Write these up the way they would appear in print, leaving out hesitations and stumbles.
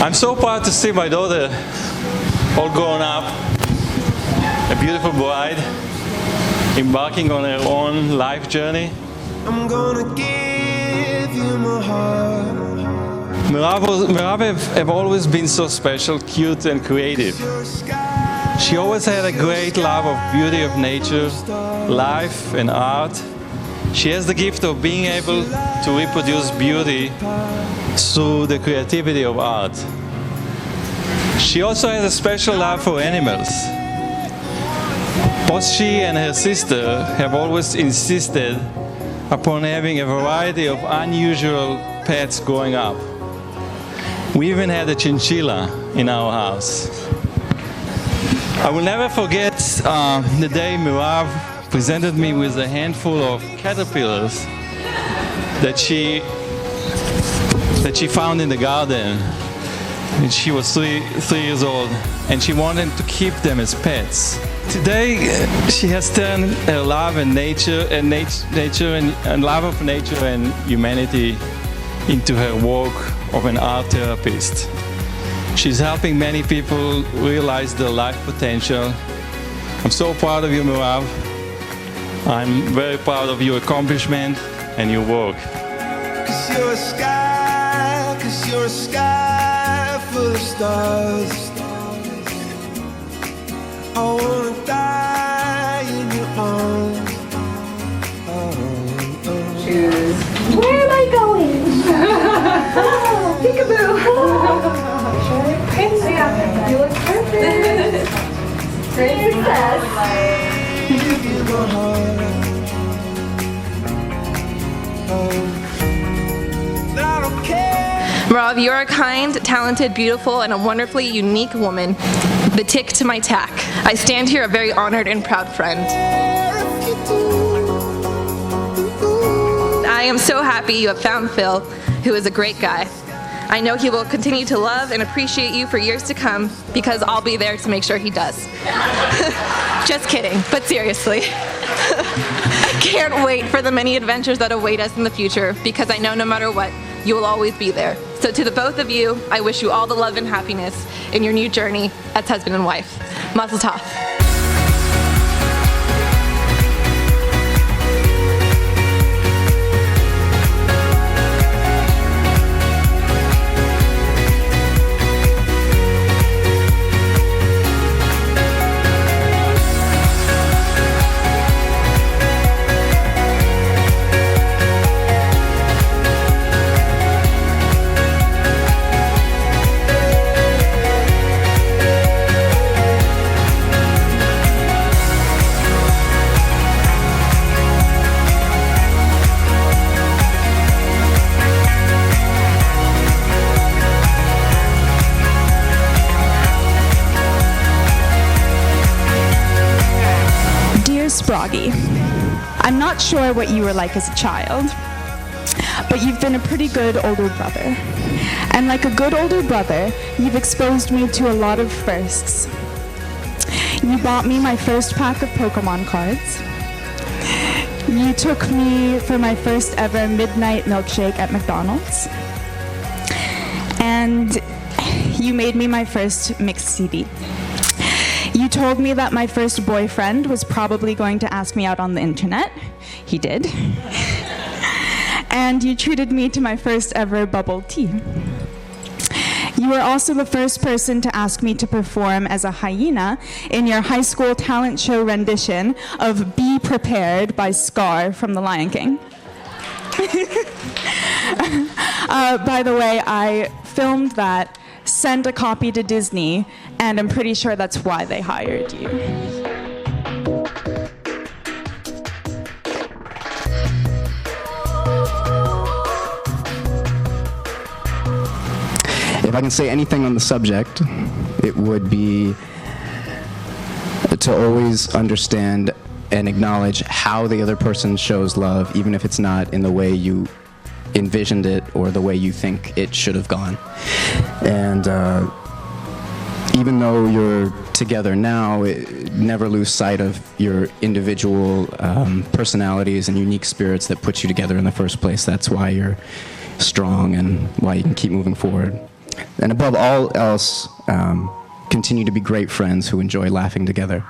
I'm so proud to see my daughter all grown up, a beautiful bride, embarking on her own life journey. I'm gonna give you my heart. Merav have always been so special, cute and creative. She always had a great love of beauty of nature, life and art. She has the gift of being able to reproduce beauty through the creativity of art. She also has a special love for animals. Both she and her sister have always insisted upon having a variety of unusual pets growing up. We even had a chinchilla in our house. I will never forget the day Merav presented me with a handful of caterpillars that she found in the garden. And she was three years old, and she wanted to keep them as pets. Today, she has turned her love and nature and love of nature and humanity into her work of an art therapist. She's helping many people realize their life potential. I'm so proud of you, Merav. I'm very proud of your accomplishment and your work. 'Cause you're a sky full of stars. I wanna die in your arms. Choose. Where am I going? Peekaboo. You look perfect. Great success. Give you my heart. I don't care. Merav, you're a kind, talented, beautiful, and a wonderfully unique woman. The tick to my tack. I stand here a very honored and proud friend. I am so happy you have found Phil, who is a great guy. I know he will continue to love and appreciate you for years to come, because I'll be there to make sure he does. Just kidding, but seriously. I can't wait for the many adventures that await us in the future, because I know no matter what, you will always be there. So to the both of you, I wish you all the love and happiness in your new journey as husband and wife. Mazel tov. Sproggy, I'm not sure what you were like as a child, but you've been a pretty good older brother. And like a good older brother, you've exposed me to a lot of firsts. You bought me my first pack of Pokemon cards. You took me for my first ever midnight milkshake at McDonald's. And you made me my first mixed CD. You told me that my first boyfriend was probably going to ask me out on the internet. He did. And you treated me to my first ever bubble tea. You were also the first person to ask me to perform as a hyena in your high school talent show rendition of Be Prepared by Scar from The Lion King. By the way, I filmed that, sent a copy to Disney, and I'm pretty sure that's why they hired you. If I can say anything on the subject, it would be to always understand and acknowledge how the other person shows love, even if it's not in the way you envisioned it or the way you think it should have gone. And even though you're together now, never lose sight of your individual personalities and unique spirits that put you together in the first place. That's why you're strong and why you can keep moving forward. And above all else, continue to be great friends who enjoy laughing together.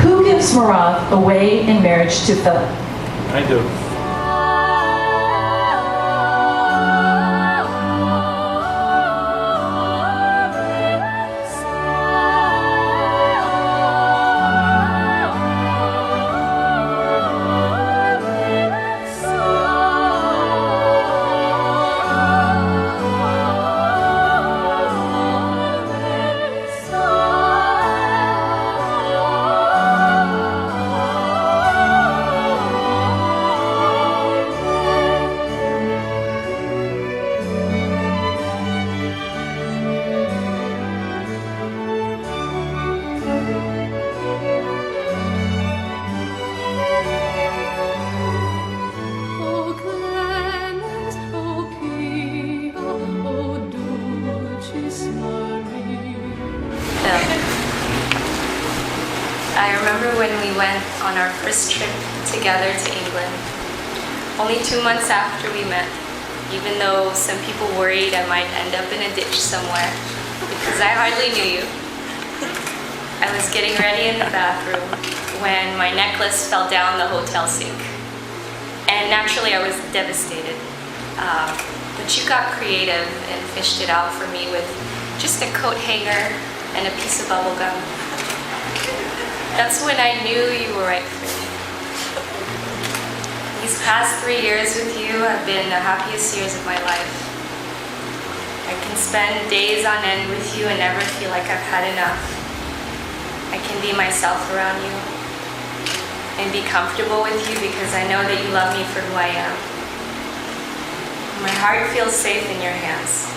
Who gives Marav away in marriage to Philip? I do. I remember when we went on our first trip together to England, only 2 months after we met, even though some people worried I might end up in a ditch somewhere because I hardly knew you. I was getting ready in the bathroom when my necklace fell down the hotel sink. And naturally I was devastated. But you got creative and fished it out for me with just a coat hanger and a piece of bubble gum. That's when I knew you were right for me. These past 3 years with you have been the happiest years of my life. I can spend days on end with you and never feel like I've had enough. I can be myself around you and be comfortable with you because I know that you love me for who I am. My heart feels safe in your hands.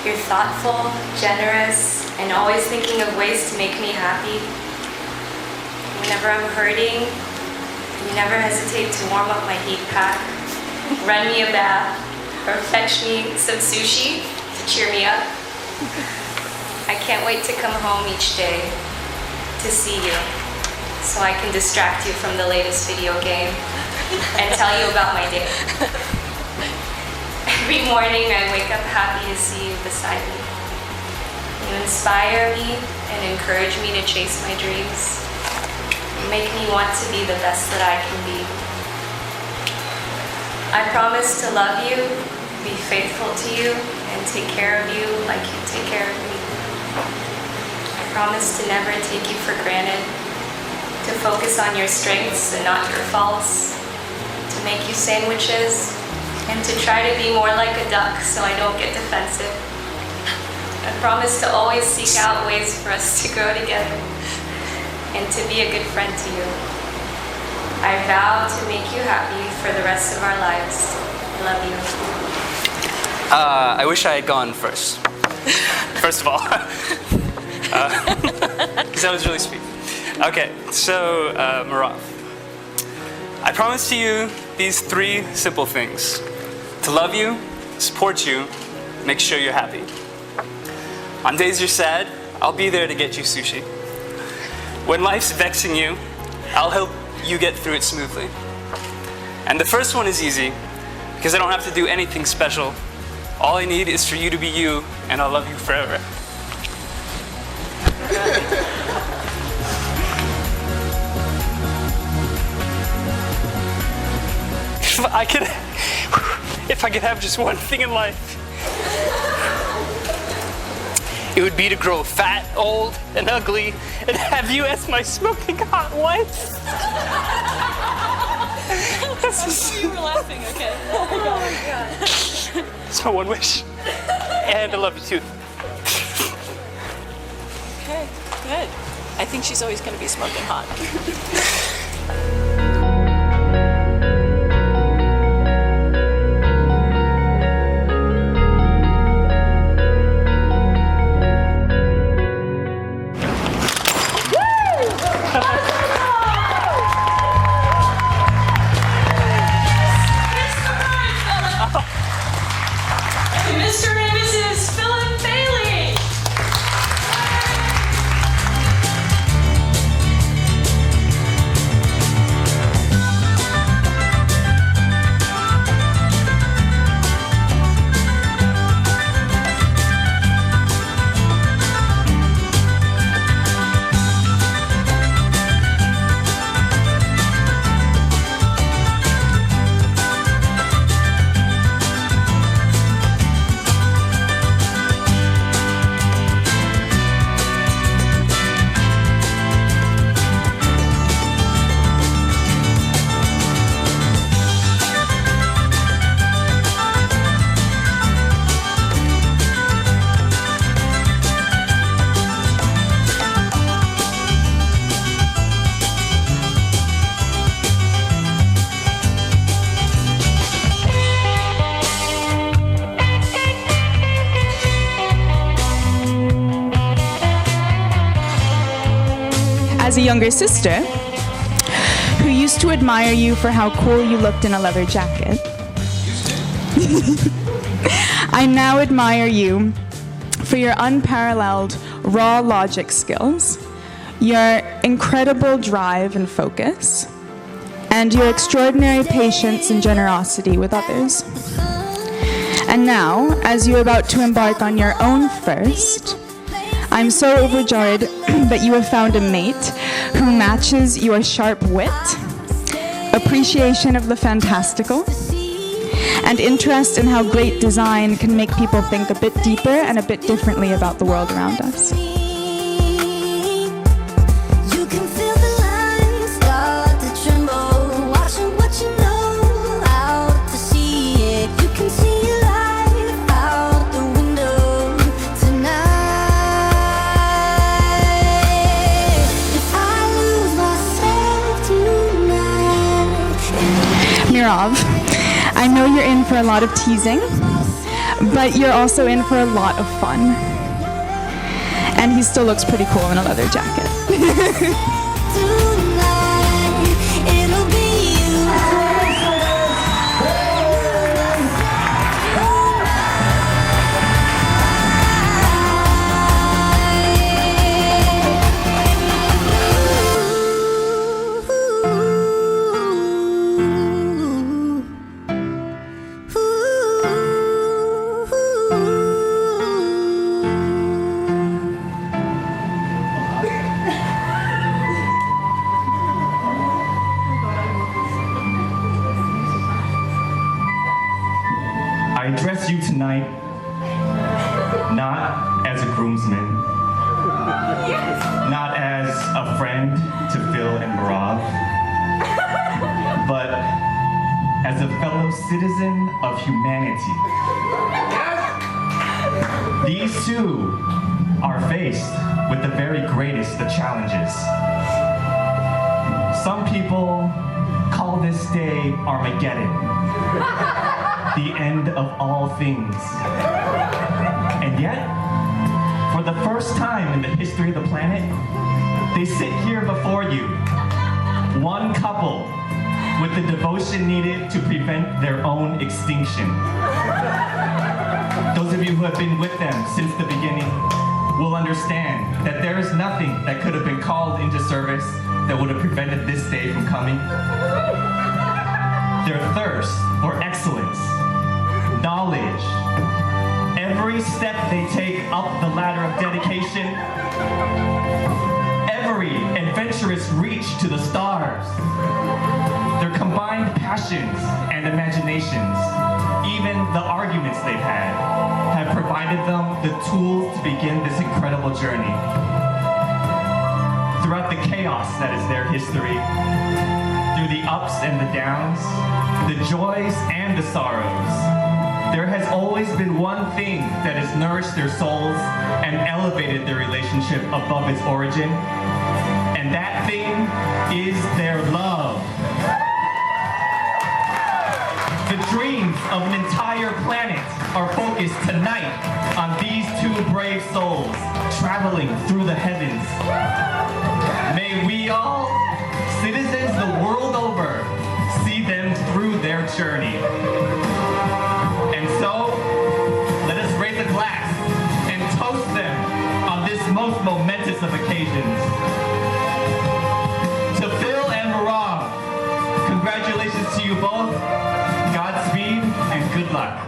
You're thoughtful, generous, and always thinking of ways to make me happy. Whenever I'm hurting, you never hesitate to warm up my heat pack, run me a bath, or fetch me some sushi to cheer me up. I can't wait to come home each day to see you so I can distract you from the latest video game and tell you about my day. Every morning I wake up happy to see you beside me. You inspire me and encourage me to chase my dreams. You make me want to be the best that I can be. I promise to love you, be faithful to you, and take care of you like you take care of me. I promise to never take you for granted, to focus on your strengths and not your faults, to make you sandwiches, and to try to be more like a duck so I don't get defensive. I promise to always seek out ways for us to grow together and to be a good friend to you. I vow to make you happy for the rest of our lives. I love you. I wish I had gone first. First of all. Because that was really sweet. Okay, so Marav, I promise to you these 3 simple things. To love you, support you, make sure you're happy. On days you're sad, I'll be there to get you sushi. When life's vexing you, I'll help you get through it smoothly. And the first one is easy, because I don't have to do anything special. All I need is for you to be you, and I'll love you forever. If I could have just one thing in life, it would be to grow fat, old, and ugly, and have you as my smoking hot wife. You were laughing, okay. Oh my god. It's my one wish. And I love you too. Okay, good. I think she's always going to be smoking hot. Mr. and Mrs. Philip Bailey. As a younger sister who used to admire you for how cool you looked in a leather jacket, I now admire you for your unparalleled raw logic skills, your incredible drive and focus, and your extraordinary patience and generosity with others. And now, as you're about to embark on your own first, I'm so overjoyed that you have found a mate who matches your sharp wit, appreciation of the fantastical, and interest in how great design can make people think a bit deeper and a bit differently about the world around us. I know you're in for a lot of teasing, but you're also in for a lot of fun. And he still looks pretty cool in a leather jacket. I address you tonight not as a groomsman, not as a friend to Phil and Marav, but as a fellow citizen of humanity. These two are faced with the very greatest of challenges. Some people call this day Armageddon, the end of all things. And yet, for the first time in the history of the planet, they sit here before you, one couple with the devotion needed to prevent their own extinction. Those of you who have been with them since the beginning will understand that there is nothing that could have been called into service that would have prevented this day from coming. their thirst for excellence, knowledge. Every step they take up the ladder of dedication, every adventurous reach to the stars, their combined passions and imaginations, even the arguments they've had, have provided them the tools to begin this incredible journey. Throughout the chaos that is their history, through the ups and the downs, the joys and the sorrows, there has always been one thing that has nourished their souls and elevated their relationship above its origin, and that thing is their love. The dreams of an entire planet are focused tonight on these two brave souls traveling through the heavens. May we all, citizens the world over, see them through their journey. And so, let us raise a glass and toast them on this most momentous of occasions. To Phil and Marav, congratulations to you both. Godspeed and good luck.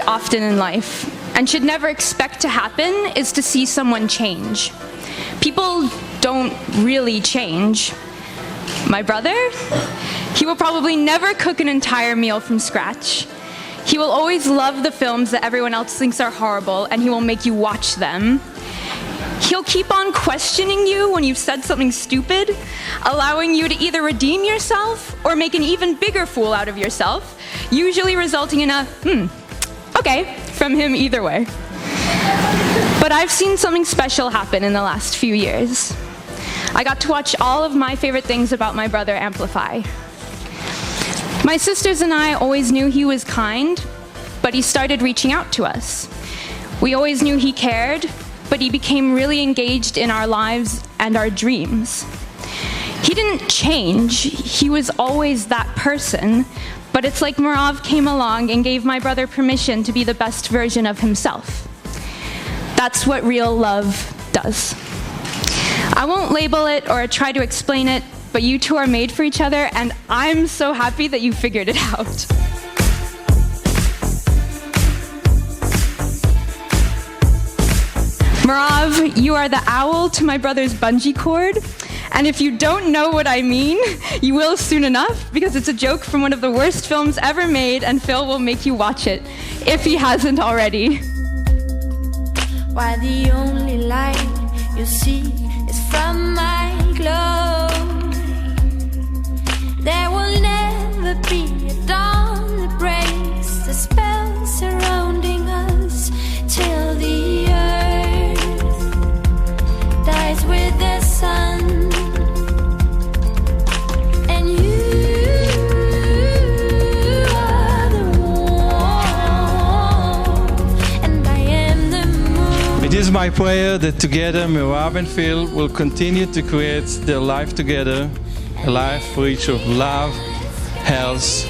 Often in life, and should never expect to happen, is to see someone change. People don't really change. My brother, he will probably never cook an entire meal from scratch. He will always love the films that everyone else thinks are horrible, and he will make you watch them. He'll keep on questioning you when you've said something stupid, allowing you to either redeem yourself or make an even bigger fool out of yourself, usually resulting in a, okay, from him either way. But I've seen something special happen in the last few years. I got to watch all of my favorite things about my brother amplify. My sisters and I always knew he was kind, but he started reaching out to us. We always knew he cared, but he became really engaged in our lives and our dreams. He didn't change, he was always that person, but it's like Marav came along and gave my brother permission to be the best version of himself. That's what real love does. I won't label it or try to explain it, but you two are made for each other, and I'm so happy that you figured it out. Love, you are the owl to my brother's bungee cord. And if you don't know what I mean, you will soon enough, because it's a joke from one of the worst films ever made, and Phil will make you watch it, if he hasn't already. Why the only light you see is from my glow. There will never be a dawn that breaks the spell surrounding us, till the earth dies with the sun. And you are the wolf, and I am the moon. It is my prayer that together Mirav and Phil will continue to create their life together, a life rich of love, health,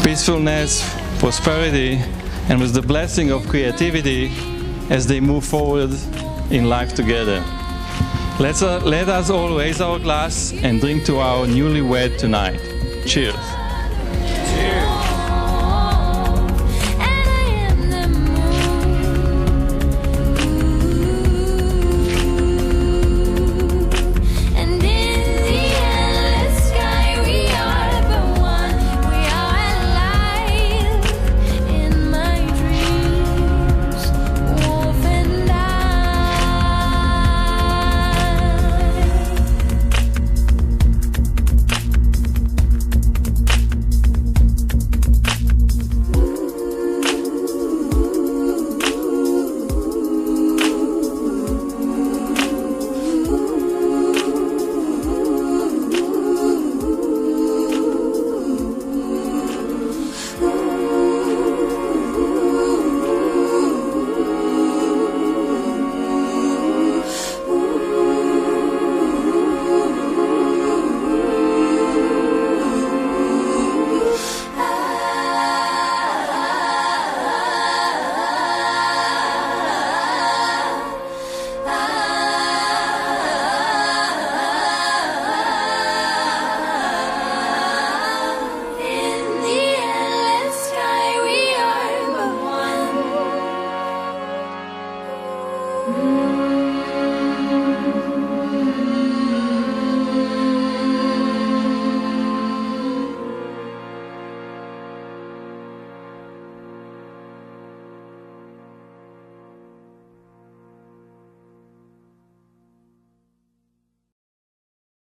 peacefulness, prosperity, and with the blessing of creativity as they move forward in life together. Let us all raise our glass and drink to our newlywed tonight. Cheers. Mm-hmm.